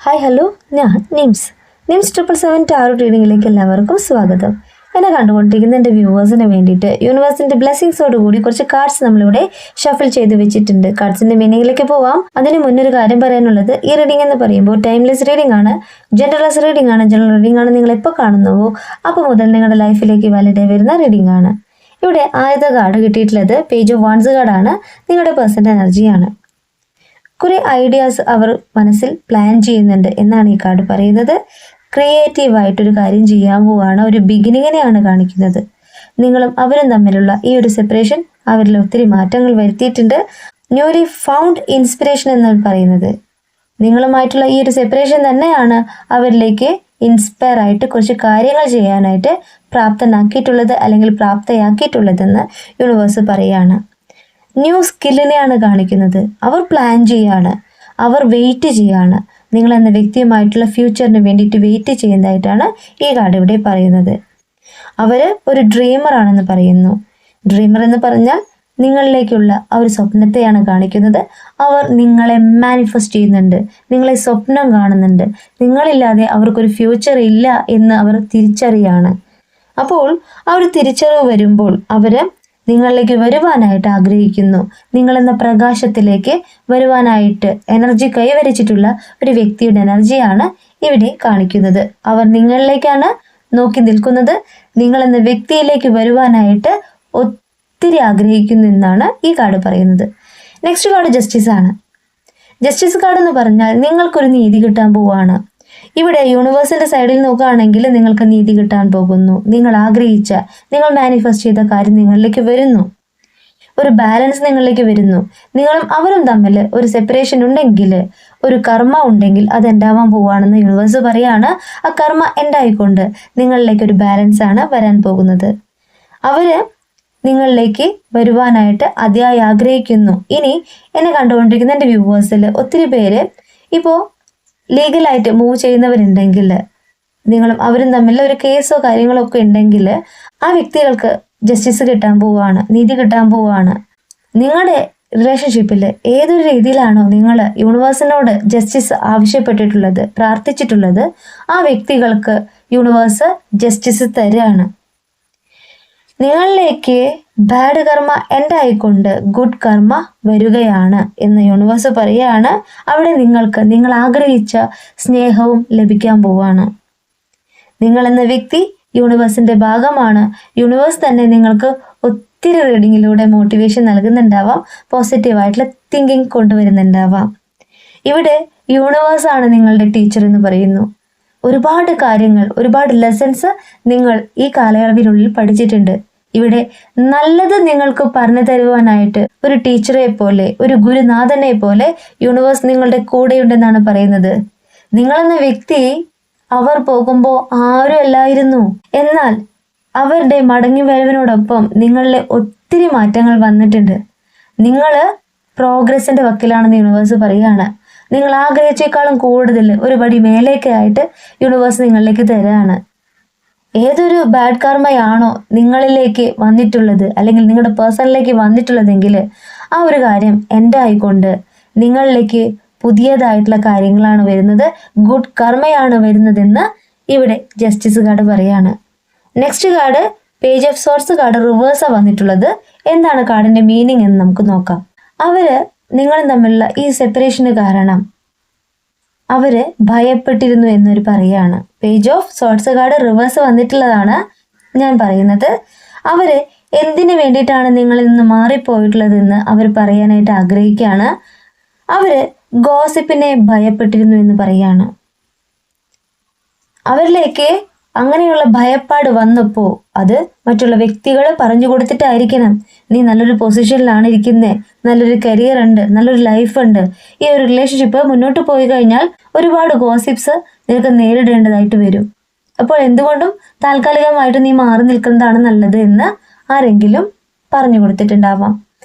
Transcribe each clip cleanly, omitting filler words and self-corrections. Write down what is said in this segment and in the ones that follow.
Hi hello, ഞാൻ nymphs 777 tarot റീഡിങ്ങിലേക്ക് എല്ലാവർക്കും സ്വാഗതം. എന്നെ കണ്ടുകൊണ്ടിരിക്കുന്ന എൻ്റെ വ്യൂവേഴ്സിന് വേണ്ടിയിട്ട് യൂണിവേഴ്സിൻ്റെ ബ്ലെസ്സിങ്സോട് കൂടി കുറച്ച് കാർഡ്സ് നമ്മളിവിടെ ഷഫിൾ ചെയ്ത് വെച്ചിട്ടുണ്ട്. കാർഡ്സിൻ്റെ മീനിങ്ങിലേക്ക് പോവാം. അതിന് മുന്നൊരു കാര്യം പറയാനുള്ളത്, ഈ റീഡിംഗ് എന്ന് പറയുമ്പോൾ ടൈംലെസ് റീഡിംഗ് ആണ്, ജനറൽ റീഡിംഗ് ആണ്. നിങ്ങൾ എപ്പോൾ കാണുന്നുവോ അപ്പോൾ മുതൽ നിങ്ങളുടെ ലൈഫിലേക്ക് വാലിഡായി വരുന്ന റീഡിംഗ് ആണ്. ഇവിടെ ആദ്യത്തെ കാർഡ് കിട്ടിയിട്ടുള്ളത് പേജ് ഓഫ് വാൻസ് കാർഡാണ്. നിങ്ങളുടെ പേഴ്സൻ്റെ എനർജിയാണ്. കുറെ ഐഡിയാസ് അവർ മനസ്സിൽ പ്ലാൻ ചെയ്യുന്നുണ്ട് എന്നാണ് ഈ കാർഡ് പറയുന്നത്. ക്രിയേറ്റീവായിട്ടൊരു കാര്യം ചെയ്യാൻ പോവുകയാണ്, ഒരു ബിഗിനിങ്ങിനെയാണ് കാണിക്കുന്നത്. നിങ്ങളും അവരും തമ്മിലുള്ള ഈ ഒരു സെപ്പറേഷൻ അവരിൽ ഒത്തിരി മാറ്റങ്ങൾ വരുത്തിയിട്ടുണ്ട്. ന്യൂലി ഫൗണ്ട് ഇൻസ്പിറേഷൻ എന്ന് പറയുന്നത് നിങ്ങളുമായിട്ടുള്ള ഈ ഒരു സെപ്പറേഷൻ തന്നെയാണ് അവരിലേക്ക് ഇൻസ്പയർ ആയിട്ട് കുറച്ച് കാര്യങ്ങൾ ചെയ്യാനായിട്ട് പ്രാപ്തനാക്കിയിട്ടുള്ളത് അല്ലെങ്കിൽ പ്രാപ്തയാക്കിയിട്ടുള്ളതെന്ന് യൂണിവേഴ്സ് പറയുകയാണ്. ന്യൂ സ്കില്ലിനെയാണ് കാണിക്കുന്നത്. അവർ പ്ലാൻ ചെയ്യാണ്, അവർ വെയിറ്റ് ചെയ്യാണ്. നിങ്ങൾ എന്ന വ്യക്തിയുമായിട്ടുള്ള ഫ്യൂച്ചറിന് വേണ്ടിയിട്ട് വെയിറ്റ് ചെയ്യുന്നതായിട്ടാണ് ഈ കാർഡ് ഇവിടെ പറയുന്നത്. അവർ ഒരു ഡ്രീമർ ആണെന്ന് പറയുന്നു. ഡ്രീമർ എന്ന് പറഞ്ഞാൽ നിങ്ങളിലേക്കുള്ള ആ ഒരു സ്വപ്നത്തെയാണ് കാണിക്കുന്നത്. അവർ നിങ്ങളെ മാനിഫെസ്റ്റ് ചെയ്യുന്നുണ്ട്, നിങ്ങളെ സ്വപ്നം കാണുന്നുണ്ട്. നിങ്ങളില്ലാതെ അവർക്കൊരു ഫ്യൂച്ചർ ഇല്ല എന്ന് അവർ തിരിച്ചറിയാണ്. അപ്പോൾ ആ ഒരു തിരിച്ചറിവ് വരുമ്പോൾ അവർ നിങ്ങളിലേക്ക് വരുവാനായിട്ട് ആഗ്രഹിക്കുന്നു. നിങ്ങളെന്ന പ്രകാശത്തിലേക്ക് വരുവാനായിട്ട് എനർജി കൈവരിച്ചിട്ടുള്ള ഒരു വ്യക്തിയുടെ എനർജിയാണ് ഇവിടെ കാണിക്കുന്നത്. അവർ നിങ്ങളിലേക്കാണ് നോക്കി നിൽക്കുന്നത്. നിങ്ങളെന്ന വ്യക്തിയിലേക്ക് വരുവാനായിട്ട് ഒത്തിരി ആഗ്രഹിക്കുന്നു എന്നാണ് ഈ കാർഡ് പറയുന്നത്. നെക്സ്റ്റ് കാർഡ് ജസ്റ്റിസ് ആണ്. ജസ്റ്റിസ് കാർഡ് എന്ന് പറഞ്ഞാൽ നിങ്ങൾക്കൊരു നീതി കിട്ടാൻ പോവുകയാണ്. ഇവിടെ യൂണിവേഴ്സിന്റെ സൈഡിൽ നോക്കുകയാണെങ്കിൽ നിങ്ങൾക്ക് നീതി കിട്ടാൻ പോകുന്നു. നിങ്ങൾ ആഗ്രഹിച്ച, നിങ്ങൾ മാനിഫെസ്റ്റ് ചെയ്ത കാര്യം നിങ്ങളിലേക്ക് വരുന്നു. ഒരു ബാലൻസ് നിങ്ങളിലേക്ക് വരുന്നു. നിങ്ങളും അവരും തമ്മിൽ ഒരു സെപ്പറേഷൻ ഉണ്ടെങ്കിൽ, ഒരു കർമ്മ ഉണ്ടെങ്കിൽ അത് എൻഡാവാൻ പോവുകയാണെന്ന് യൂണിവേഴ്സ് പറയാണ്. ആ കർമ്മ എൻഡായിക്കൊണ്ട് നിങ്ങളിലേക്ക് ഒരു ബാലൻസ് ആണ് വരാൻ പോകുന്നത്. അവര് നിങ്ങളിലേക്ക് വരുവാനായിട്ട് അതിയായി ആഗ്രഹിക്കുന്നു. ഇനി എന്നെ കണ്ടുകൊണ്ടിരിക്കുന്ന എൻ്റെ വ്യൂവേഴ്സിൽ ഒത്തിരി പേര് ഇപ്പോൾ ലീഗലായിട്ട് മൂവ് ചെയ്യുന്നവരുണ്ടെങ്കിൽ, നിങ്ങളും അവരും തമ്മിൽ ഒരു കേസോ കാര്യങ്ങളോ ഒക്കെ ഉണ്ടെങ്കിൽ ആ വ്യക്തികൾക്ക് ജസ്റ്റിസ് കിട്ടാൻ പോവുകയാണ്, നീതി കിട്ടാൻ പോവുകയാണ്. നിങ്ങളുടെ റിലേഷൻഷിപ്പിൽ ഏതൊരു രീതിയിലാണോ നിങ്ങൾ യൂണിവേഴ്സിനോട് ജസ്റ്റിസ് ആവശ്യപ്പെട്ടിട്ടുള്ളത്, പ്രാർത്ഥിച്ചിട്ടുള്ളത്, ആ വ്യക്തികൾക്ക് യൂണിവേഴ്സ് ജസ്റ്റിസ് തരികയാണ്. നിങ്ങളിലേക്ക് ബാഡ് കർമ്മ എൻഡായിക്കൊണ്ട് ഗുഡ് കർമ്മ വരികയാണ് എന്ന് യൂണിവേഴ്സ് പറയുകയാണ്. അവിടെ നിങ്ങൾ ആഗ്രഹിച്ച സ്നേഹവും ലഭിക്കാൻ പോവാണ്. നിങ്ങൾ എന്ന വ്യക്തി യൂണിവേഴ്സിന്റെ ഭാഗമാണ്. യൂണിവേഴ്സ് തന്നെ നിങ്ങൾക്ക് ഒത്തിരി റീഡിങ്ങിലൂടെ മോട്ടിവേഷൻ നൽകുന്നുണ്ടാവാം, പോസിറ്റീവായിട്ടുള്ള തിങ്കിങ് കൊണ്ടുവരുന്നുണ്ടാവാം. ഇവിടെ യൂണിവേഴ്സാണ് നിങ്ങളുടെ ടീച്ചർ എന്ന് പറയുന്നു. ഒരുപാട് കാര്യങ്ങൾ, ഒരുപാട് ലെസൺസ് നിങ്ങൾ ഈ കാലയളവിനുള്ളിൽ പഠിച്ചിട്ടുണ്ട്. ഇവിടെ നല്ലത് നിങ്ങൾക്ക് പറഞ്ഞു തരുവാനായിട്ട് ഒരു ടീച്ചറെ പോലെ, ഒരു ഗുരുനാഥനെ പോലെ യൂണിവേഴ്സ് നിങ്ങളുടെ കൂടെയുണ്ടെന്നാണ് പറയുന്നത്. നിങ്ങളെന്ന വ്യക്തി അവർ പോകുമ്പോൾ ആരും അല്ലായിരുന്നു. എന്നാൽ അവരുടെ മടങ്ങി വരവിനോടൊപ്പം നിങ്ങളിലെ ഒത്തിരി മാറ്റങ്ങൾ വന്നിട്ടുണ്ട്. നിങ്ങൾ പ്രോഗ്രസിന്റെ വക്കിലാണെന്ന് യൂണിവേഴ്സ് പറയുകയാണ്. നിങ്ങൾ ആഗ്രഹിച്ചേക്കാളും കൂടുതൽ ഒരു പടി മേലേക്കായിട്ട് യൂണിവേഴ്സ് നിങ്ങളിലേക്ക് തരാണ്. ഏതൊരു ബാഡ് കർമ്മയാണോ നിങ്ങളിലേക്ക് വന്നിട്ടുള്ളത് അല്ലെങ്കിൽ നിങ്ങളുടെ പേഴ്സണിലേക്ക് വന്നിട്ടുള്ളതെങ്കിൽ ആ ഒരു കാര്യം എൻഡായിക്കൊണ്ട് നിങ്ങളിലേക്ക് പുതിയതായിട്ടുള്ള കാര്യങ്ങളാണ് വരുന്നത്, ഗുഡ് കർമ്മയാണ് വരുന്നതെന്ന് ഇവിടെ ജസ്റ്റിസ് കാർഡ് പറയാണ്. Next card page of swords card റിവേഴ്സാ വന്നിട്ടുള്ളത്. എന്താണ് കാർഡിന്റെ മീനിങ് എന്ന് നമുക്ക് നോക്കാം. അവര് നിങ്ങളും തമ്മിലുള്ള ഈ സെപ്പറേഷന് കാരണം അവര് ഭയപ്പെട്ടിരുന്നു എന്നൊരു പറയാണ്. Page of swords card reverse വന്നിട്ടുള്ളതാണ് ഞാൻ പറയുന്നത്. അവര് എന്തിനു വേണ്ടിയിട്ടാണ് നിങ്ങളിൽ നിന്ന് മാറിപ്പോയിട്ടുള്ളതെന്ന് അവർ പറയാനായിട്ട് ആഗ്രഹിക്കുകയാണ്. അവര് ഗോസിപ്പിനെ ഭയപ്പെട്ടിരുന്നു എന്ന് പറയാണ്. അവരിലേക്ക് അങ്ങനെയുള്ള ഭയപ്പാട് വന്നപ്പോൾ അത് മറ്റുള്ള വ്യക്തികൾ പറഞ്ഞു കൊടുത്തിട്ടായിരിക്കണം. നീ നല്ലൊരു പൊസിഷനിലാണ് ഇരിക്കുന്നത്, നല്ലൊരു കരിയർ ഉണ്ട്, നല്ലൊരു ലൈഫ് ഉണ്ട്, ഈ ഒരു റിലേഷൻഷിപ്പ് മുന്നോട്ട് പോയി കഴിഞ്ഞാൽ ഒരുപാട് ഗോസിപ്സ് നിനക്ക് നേരിടേണ്ടതായിട്ട് വരും. അപ്പോൾ എന്തുകൊണ്ടും താൽക്കാലികമായിട്ട് നീ മാറി നിൽക്കുന്നതാണ് നല്ലത് എന്ന് ആരെങ്കിലും പറഞ്ഞു കൊടുത്തിട്ടുണ്ടാവാം.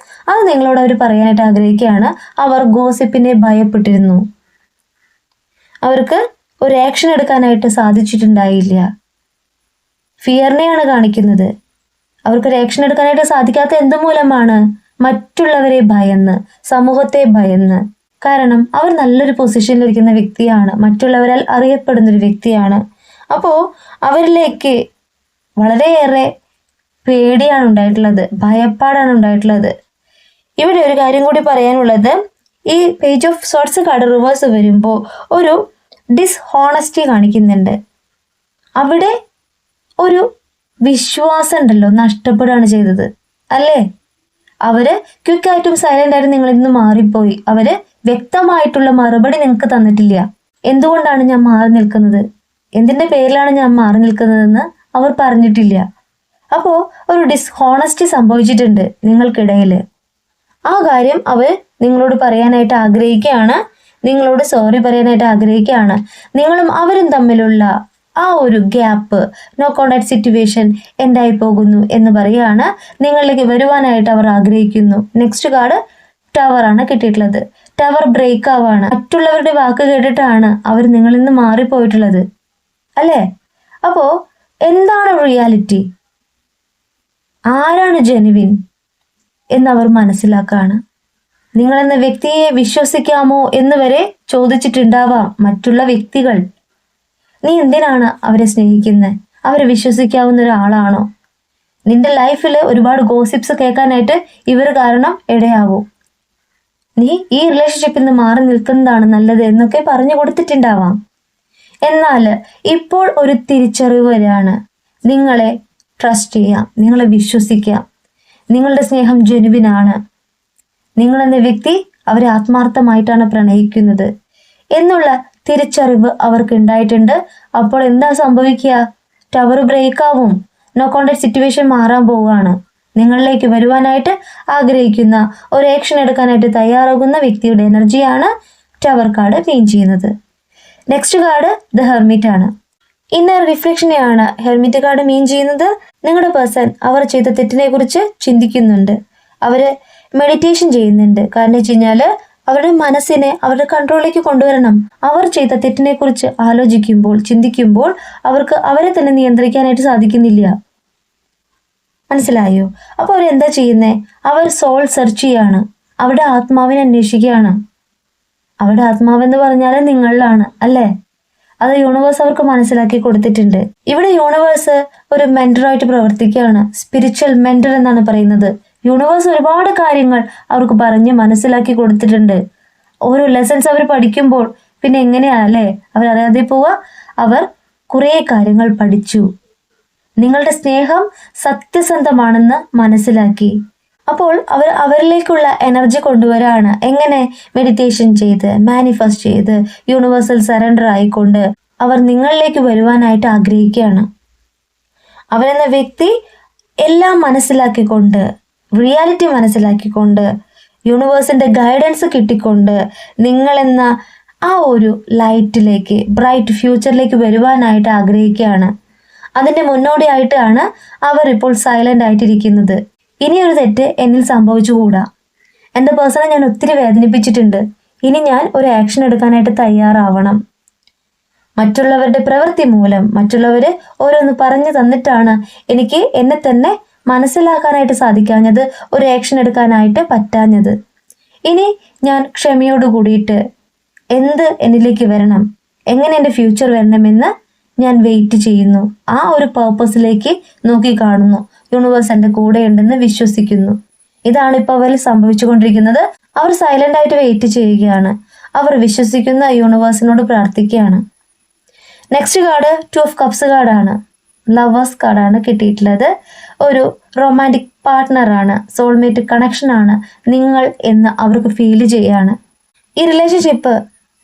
അത് നിങ്ങളോട് അവർ പറയാനായിട്ട് ആഗ്രഹിക്കുകയാണ്. അവർ ഗോസിപ്പിനെ ഭയപ്പെട്ടിരുന്നു. അവർക്ക് ഒരു ആക്ഷൻ എടുക്കാനായിട്ട് സാധിച്ചിട്ടുണ്ടായില്ല. ഫിയറിനെയാണ് കാണിക്കുന്നത്. അവർക്കൊരു ആക്ഷൻ എടുക്കാനായിട്ട് സാധിക്കാത്ത എന്തുമൂലമാണ്? മറ്റുള്ളവരെ ഭയന്ന്, സമൂഹത്തെ ഭയന്ന്. കാരണം അവർ നല്ലൊരു പൊസിഷനിലിരിക്കുന്ന വ്യക്തിയാണ്, മറ്റുള്ളവരാൽ അറിയപ്പെടുന്നൊരു വ്യക്തിയാണ്. അപ്പോൾ അവരിലേക്ക് വളരെയേറെ പേടിയാണ് ഉണ്ടായിട്ടുള്ളത്, ഭയപ്പാടാണ് ഉണ്ടായിട്ടുള്ളത്. ഇവിടെ ഒരു കാര്യം കൂടി പറയാനുള്ളത്, ഈ page of swords card reverse വരുമ്പോൾ ഒരു ഡിസ്ഹോണസ്റ്റി കാണിക്കുന്നുണ്ട്. അവിടെ ഒരു വിശ്വാസം ഉണ്ടല്ലോ നഷ്ടപ്പെടുകയാണ് ചെയ്തത് അല്ലേ? അവര് ക്വിക്കായിട്ടും സൈലന്റ് ആയിട്ടും നിങ്ങളിൽ നിന്ന് മാറിപ്പോയി. അവര് വ്യക്തമായിട്ടുള്ള മറുപടി നിങ്ങൾക്ക് തന്നിട്ടില്ല. എന്തുകൊണ്ടാണ് ഞാൻ മാറി നിൽക്കുന്നത്, എന്തിന്റെ പേരിലാണ് ഞാൻ മാറി നിൽക്കുന്നതെന്ന് അവർ പറഞ്ഞിട്ടില്ല. അപ്പോ ഒരു ഡിസ്ഹോണസ്റ്റി സംഭവിച്ചിട്ടുണ്ട് നിങ്ങൾക്കിടയിൽ. ആ കാര്യം അവർ നിങ്ങളോട് പറയാനായിട്ട് ആഗ്രഹിക്കുകയാണ്, നിങ്ങളോട് സോറി പറയാനായിട്ട് ആഗ്രഹിക്കുകയാണ്. നിങ്ങളും അവരും തമ്മിലുള്ള ആ ഒരു ഗ്യാപ്പ്, നോ കോണ്ടാക്ട് സിറ്റുവേഷൻ എന്തായി പോകുന്നു എന്ന് പറയുകയാണ്. നിങ്ങളിലേക്ക് വരുവാനായിട്ട് അവർ ആഗ്രഹിക്കുന്നു. നെക്സ്റ്റ് കാർഡ് ടവർ ആണ് കിട്ടിയിട്ടുള്ളത്. ടവർ ബ്രേക്ക് ആവാണ്. മറ്റുള്ളവരുടെ വാക്ക് കേട്ടിട്ടാണ് അവർ നിങ്ങളിൽ നിന്ന് മാറിപ്പോയിട്ടുള്ളത് അല്ലേ? അപ്പോ എന്താണ് റിയാലിറ്റി, ആരാണ് ജെനുവിൻ എന്നവർ മനസ്സിലാക്കുകയാണ്. നിങ്ങളെന്ന വ്യക്തിയെ വിശ്വസിക്കാമോ എന്ന് വരെ ചോദിച്ചിട്ടുണ്ടാവാം മറ്റുള്ള വ്യക്തികൾ. നീ എന്തിനാണ് അവരെ സ്നേഹിക്കുന്നത്, അവരെ വിശ്വസിക്കാവുന്ന ഒരാളാണോ? നിന്റെ ലൈഫിൽ ഒരുപാട് ഗോസിപ്സ് കേൾക്കാനായിട്ട് ഇവർ കാരണം ഇടയാവും. നീ ഈ റിലേഷൻഷിപ്പിൽ നിന്ന് മാറി നിൽക്കുന്നതാണ് നല്ലത് എന്നൊക്കെ പറഞ്ഞു കൊടുത്തിട്ടുണ്ടാവാം. എന്നാൽ ഇപ്പോൾ ഒരു തിരിച്ചറിവ് വരികയാണ്. നിങ്ങളെ ട്രസ്റ്റ് ചെയ്യാം, നിങ്ങളെ വിശ്വസിക്കാം, നിങ്ങളുടെ സ്നേഹം ജെനുവിനാണ്, നിങ്ങളെന്ന വ്യക്തി അവരെ ആത്മാർത്ഥമായിട്ടാണ് പ്രണയിക്കുന്നത് എന്നുള്ള തിരിച്ചറിവ് അവർക്ക് ഉണ്ടായിട്ടുണ്ട്. അപ്പോൾ എന്താ സംഭവിക്കുക? ടവർ ബ്രേക്ക് ആവും, നോ കോണ്ടാക്ട് സിറ്റുവേഷൻ മാറാൻ പോവുകയാണ്. നിങ്ങളിലേക്ക് വരുവാനായിട്ട് ആഗ്രഹിക്കുന്ന ഒരു ആക്ഷൻ എടുക്കാനായിട്ട് തയ്യാറാകുന്ന വ്യക്തിയുടെ എനർജിയാണ് ടവർ കാർഡ് മീൻ ചെയ്യുന്നത്. നെക്സ്റ്റ് കാർഡ് ദ ഹെർമിറ്റ് ആണ്. ഇന്നർ റിഫ്ലക്ഷനെയാണ് ഹെർമിറ്റ് കാർഡ് മീൻ ചെയ്യുന്നത്. നിങ്ങളുടെ പേഴ്സൺ അവർ ചെയ്ത തെറ്റിനെ കുറിച്ച് ചിന്തിക്കുന്നുണ്ട്, അവര് മെഡിറ്റേഷൻ ചെയ്യുന്നുണ്ട്. കാരണം വെച്ച് കഴിഞ്ഞാല് അവരുടെ മനസ്സിനെ അവരുടെ കൺട്രോളിലേക്ക് കൊണ്ടുവരണം. അവർ ചെയ്ത തെറ്റിനെ കുറിച്ച് ആലോചിക്കുമ്പോൾ, ചിന്തിക്കുമ്പോൾ അവർക്ക് അവരെ തന്നെ നിയന്ത്രിക്കാനായിട്ട് സാധിക്കുന്നില്ല. മനസ്സിലായോ? അപ്പൊ അവരെന്താ ചെയ്യുന്നേ? അവർ സോൾ സെർച്ച് ചെയ്യാണ്, അവരുടെ ആത്മാവിനെ അന്വേഷിക്കുകയാണ്. അവരുടെ ആത്മാവെന്ന് പറഞ്ഞാൽ നിങ്ങളിലാണ് അല്ലേ? അത് യൂണിവേഴ്സ് അവർക്ക് മനസ്സിലാക്കി കൊടുത്തിട്ടുണ്ട്. ഇവിടെ യൂണിവേഴ്സ് ഒരു മെന്ററായിട്ട് പ്രവർത്തിക്കുകയാണ്, സ്പിരിച്വൽ മെന്റർ എന്നാണ് പറയുന്നത്. യൂണിവേഴ്സ് ഒരുപാട് കാര്യങ്ങൾ അവർക്ക് പറഞ്ഞ് മനസ്സിലാക്കി കൊടുത്തിട്ടുണ്ട്. ഓരോ ലെസൺസ് അവർ പഠിക്കുമ്പോൾ പിന്നെ എങ്ങനെയാ അല്ലേ അവരറിയാതെ പോവുക? അവർ കുറേ കാര്യങ്ങൾ പഠിച്ചു, നിങ്ങളുടെ സ്നേഹം സത്യസന്ധമാണെന്ന് മനസ്സിലാക്കി. അപ്പോൾ അവർ അവരിലേക്കുള്ള എനർജി കൊണ്ടുവരാണ്. എങ്ങനെ? മെഡിറ്റേഷൻ ചെയ്ത്, മാനിഫെസ്റ്റ് ചെയ്ത്, യൂണിവേഴ്സൽ സറണ്ടർ ആയിക്കൊണ്ട് അവർ നിങ്ങളിലേക്ക് വരുവാനായിട്ട് ആഗ്രഹിക്കുകയാണ്. അവരെന്ന വ്യക്തി എല്ലാം മനസ്സിലാക്കിക്കൊണ്ട്, റിയാലിറ്റി മനസ്സിലാക്കിക്കൊണ്ട്, യൂണിവേഴ്സിന്റെ ഗൈഡൻസ് കിട്ടിക്കൊണ്ട് നിങ്ങളെന്ന ആ ഒരു ലൈറ്റിലേക്ക്, ബ്രൈറ്റ് ഫ്യൂച്ചറിലേക്ക് വരുവാനായിട്ട് ആഗ്രഹിക്കുകയാണ്. അതിന്റെ മുന്നോടിയായിട്ടാണ് അവർ ഇപ്പോൾ സൈലന്റ് ആയിട്ടിരിക്കുന്നത്. ഇനിയൊരു തെറ്റ് എന്നിൽ സംഭവിച്ചുകൂടാ, എൻ്റെ പേഴ്സണെ ഞാൻ ഒത്തിരി വേദനിപ്പിച്ചിട്ടുണ്ട്, ഇനി ഞാൻ ഒരു ആക്ഷൻ എടുക്കാനായിട്ട് തയ്യാറാവണം. മറ്റുള്ളവരുടെ പ്രവൃത്തി മൂലം, മറ്റുള്ളവര് ഓരോന്ന് പറഞ്ഞു തന്നിട്ടാണ് എനിക്ക് എന്നെ തന്നെ മനസ്സിലാക്കാനായിട്ട് സാധിക്കാഞ്ഞത്, ഒരു ആക്ഷൻ എടുക്കാനായിട്ട് പറ്റാഞ്ഞത്. ഇനി ഞാൻ ക്ഷമയോട് കൂടിയിട്ട് എന്ത് എന്നിലേക്ക് വരണം, എങ്ങനെ എൻ്റെ ഫ്യൂച്ചർ വരണമെന്ന് ഞാൻ വെയിറ്റ് ചെയ്യുന്നു. ആ ഒരു പർപ്പസിലേക്ക് നോക്കി കാണുന്നു. യൂണിവേഴ്സ് എൻ്റെ കൂടെ ഉണ്ടെന്ന് വിശ്വസിക്കുന്നു. ഇതാണ് ഇപ്പോൾ അവരിൽ സംഭവിച്ചുകൊണ്ടിരിക്കുന്നത്. അവർ സൈലന്റ് ആയിട്ട് വെയിറ്റ് ചെയ്യുകയാണ്. അവർ വിശ്വസിക്കുന്ന യൂണിവേഴ്സിനോട് പ്രാർത്ഥിക്കുകയാണ്. നെക്സ്റ്റ് കാർഡ് 2 of Cups കാർഡാണ്. ലവേഴ്സ് കാർഡാണ് കിട്ടിയിട്ടുള്ളത്. ഒരു റൊമാൻറ്റിക് പാർട്ട്ണറാണ്, സോൾമേറ്റ് കണക്ഷൻ ആണ് നിങ്ങൾ എന്ന് അവർക്ക് ഫീൽ ചെയ്യാണ്. ഈ റിലേഷൻഷിപ്പ്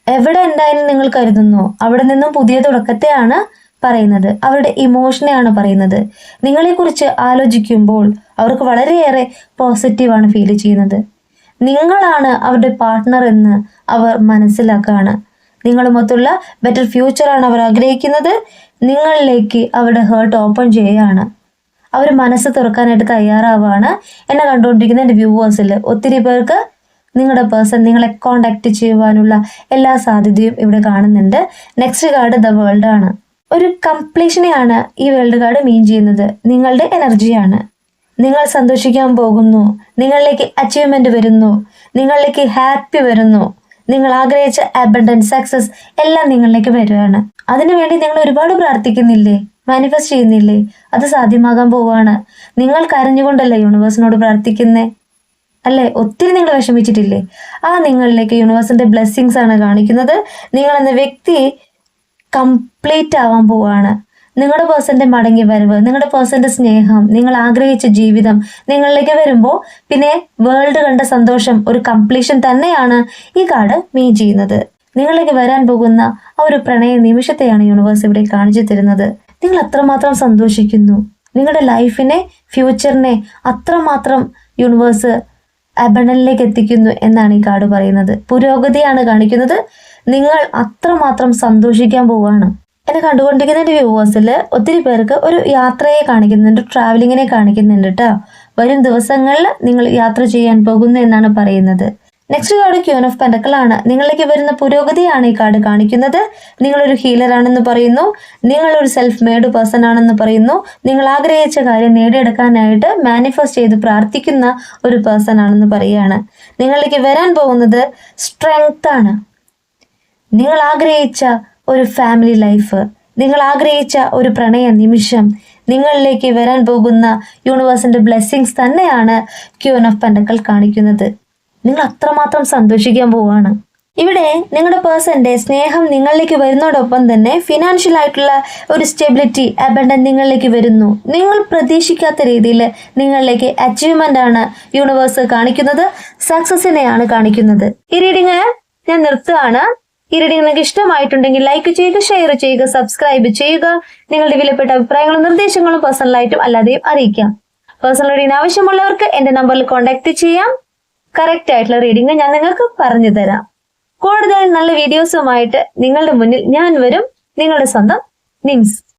എവിടെ ഉണ്ടായെന്ന് നിങ്ങൾ കരുതുന്നു, അവിടെ നിന്നും പുതിയ തുടക്കത്തെയാണ് പറയുന്നത്. അവരുടെ ഇമോഷനെയാണ് പറയുന്നത്. നിങ്ങളെക്കുറിച്ച് ആലോചിക്കുമ്പോൾ അവർക്ക് വളരെയേറെ പോസിറ്റീവാണ് ഫീൽ ചെയ്യുന്നത്. നിങ്ങളാണ് അവരുടെ പാർട്ട്ണർ എന്ന് അവർ മനസ്സിലാക്കുകയാണ്. നിങ്ങളുമൊത്തുള്ള ബെറ്റർ ഫ്യൂച്ചറാണ് അവർ ആഗ്രഹിക്കുന്നത്. നിങ്ങളിലേക്ക് അവരുടെ ഹേർട്ട് ഓപ്പൺ ചെയ്യുകയാണ്. അവർ മനസ്സ് തുറക്കാനായിട്ട് തയ്യാറാവുകയാണ്. എന്നെ കണ്ടുകൊണ്ടിരിക്കുന്ന എൻ്റെ വ്യൂവേഴ്സിൽ ഒത്തിരി പേർക്ക് നിങ്ങളുടെ പേഴ്സൺ നിങ്ങളെ കോണ്ടാക്ട് ചെയ്യുവാനുള്ള എല്ലാ സാധ്യതയും ഇവിടെ കാണുന്നുണ്ട്. നെക്സ്റ്റ് കാർഡ് ദ വേൾഡ് ആണ്. ഒരു കംപ്ലീഷനെയാണ് ഈ വേൾഡ് കാർഡ് മീൻ ചെയ്യുന്നത്. നിങ്ങളുടെ എനർജിയാണ്. നിങ്ങൾ സന്തോഷിക്കാൻ പോകുന്നു, നിങ്ങളിലേക്ക് അച്ചീവ്മെന്റ് വരുന്നു, നിങ്ങളിലേക്ക് ഹാപ്പി വരുന്നു, നിങ്ങൾ ആഗ്രഹിച്ച അബണ്ടൻസ്, സക്സസ് എല്ലാം നിങ്ങളിലേക്ക് വരികയാണ്. അതിനുവേണ്ടി നിങ്ങൾ ഒരുപാട് പ്രാർത്ഥിക്കുന്നില്ലേ, മാനിഫെസ്റ്റ് ചെയ്യുന്നില്ലേ? അത് സാധ്യമാകാൻ പോവാണ്. നിങ്ങൾ കരഞ്ഞുകൊണ്ടല്ലേ യൂണിവേഴ്സിനോട് പ്രാർത്ഥിക്കുന്നേ, അല്ലേ? ഒത്തിരി നിങ്ങൾ വിഷമിച്ചിട്ടില്ലേ? ആ നിങ്ങളിലേക്ക് യൂണിവേഴ്സിന്റെ ബ്ലെസ്സിങ്സ് ആണ് കാണിക്കുന്നത്. നിങ്ങൾ എന്ന വ്യക്തി കംപ്ലീറ്റ് ആവാൻ പോവാണ്. നിങ്ങളുടെ പേഴ്സന്റെ മടങ്ങി വരവ്, നിങ്ങളുടെ പേഴ്സന്റെ സ്നേഹം, നിങ്ങൾ ആഗ്രഹിച്ച ജീവിതം നിങ്ങളിലേക്ക് വരുമ്പോൾ പിന്നെ വേൾഡ് കണ്ട സന്തോഷം ഒരു കംപ്ലീഷൻ തന്നെയാണ് ഈ കാർഡ് മീൻ ചെയ്യുന്നത്. നിങ്ങളിലേക്ക് വരാൻ പോകുന്ന ആ ഒരു പ്രണയ നിമിഷത്തെയാണ് യൂണിവേഴ്സ് ഇവിടെ കാണിച്ചു തരുന്നത്. നിങ്ങൾ അത്രമാത്രം സന്തോഷിക്കുന്നു. നിങ്ങളുടെ ലൈഫിനെ, ഫ്യൂച്ചറിനെ അത്രമാത്രം യൂണിവേഴ്സ് അബണ്ടനിലേക്ക് എത്തിക്കുന്നു എന്നാണ് ഈ കാർഡ് പറയുന്നത്. പുരോഗതിയാണ് കാണിക്കുന്നത്. നിങ്ങൾ അത്രമാത്രം സന്തോഷിക്കാൻ പോവാണ്. എന്നെ കണ്ടുകൊണ്ടിരിക്കുന്ന എൻ്റെ വ്യൂവേഴ്സിൽ ഒത്തിരി പേർക്ക് ഒരു യാത്രയെ കാണിക്കുന്നുണ്ട്, ട്രാവലിങ്ങിനെ കാണിക്കുന്നുണ്ട് കേട്ടോ. വരും ദിവസങ്ങളിൽ നിങ്ങൾ യാത്ര ചെയ്യാൻ പോകുന്നു എന്നാണ് പറയുന്നത്. Next card queen of pentacle ആണ്. നിങ്ങളിലേക്ക് വരുന്ന പുരോഗതിയാണ് ഈ കാർഡ് കാണിക്കുന്നത്. നിങ്ങളൊരു ഹീലർ ആണെന്ന് പറയുന്നു. നിങ്ങളൊരു സെൽഫ് മെയ്ഡ് പേഴ്സൺ ആണെന്ന് പറയുന്നു. നിങ്ങൾ ആഗ്രഹിച്ച കാര്യം നേടിയെടുക്കാനായിട്ട് മാനിഫെസ്റ്റ് ചെയ്ത് പ്രാർത്ഥിക്കുന്ന ഒരു പേഴ്സൺ ആണെന്ന് പറയുകയാണ്. നിങ്ങളിലേക്ക് വരാൻ പോകുന്നത് സ്ട്രെങ്ത് ആണ്. നിങ്ങൾ ആഗ്രഹിച്ച ഒരു ഫാമിലി ലൈഫ്, നിങ്ങൾ ആഗ്രഹിച്ച ഒരു പ്രണയ നിമിഷം, നിങ്ങളിലേക്ക് വരാൻ പോകുന്ന യൂണിവേഴ്സിന്റെ ബ്ലെസ്സിങ്സ് തന്നെയാണ് ക്യൂൻ ഓഫ് പെന്റക്കിൾ കാണിക്കുന്നത്. നിങ്ങൾ അത്രമാത്രം സന്തോഷിക്കാൻ പോവാണ്. ഇവിടെ നിങ്ങളുടെ പേഴ്സന്റെ സ്നേഹം നിങ്ങളിലേക്ക് വരുന്നതോടൊപ്പം തന്നെ ഫിനാൻഷ്യൽ ആയിട്ടുള്ള ഒരു സ്റ്റെബിലിറ്റി, അബണ്ടൻ നിങ്ങളിലേക്ക് വരുന്നു. നിങ്ങൾ പ്രതീക്ഷിക്കാത്ത രീതിയിൽ നിങ്ങളിലേക്ക് അച്ചീവ്മെന്റ് ആണ് യൂണിവേഴ്സ് കാണിക്കുന്നത്, സക്സസിനെയാണ് കാണിക്കുന്നത്. ഈ റീഡിങ് ഞാൻ നിർത്തുകയാണ്. ഈ റീഡിംഗ് നിങ്ങൾക്ക് ഇഷ്ടമായിട്ടുണ്ടെങ്കിൽ ലൈക്ക് ചെയ്യുക, ഷെയർ ചെയ്യുക, സബ്സ്ക്രൈബ് ചെയ്യുക. നിങ്ങളുടെ വിലപ്പെട്ട അഭിപ്രായങ്ങളും നിർദ്ദേശങ്ങളും പേഴ്സണലായിട്ടും അല്ലാതെയും അറിയിക്കാം. പേഴ്സണൽ റീഡിംഗ് ആവശ്യമുള്ളവർക്ക് എന്റെ നമ്പറിൽ കോൺടാക്ട് ചെയ്യാം. കറക്റ്റ് ആയിട്ടുള്ള റീഡിംഗ് ഞാൻ നിങ്ങൾക്ക് പറഞ്ഞു തരാം. കൂടുതൽ നല്ല വീഡിയോസുമായിട്ട് നിങ്ങളുടെ മുന്നിൽ ഞാൻ വരും. നിങ്ങളുടെ സ്വന്തം നിംസ്.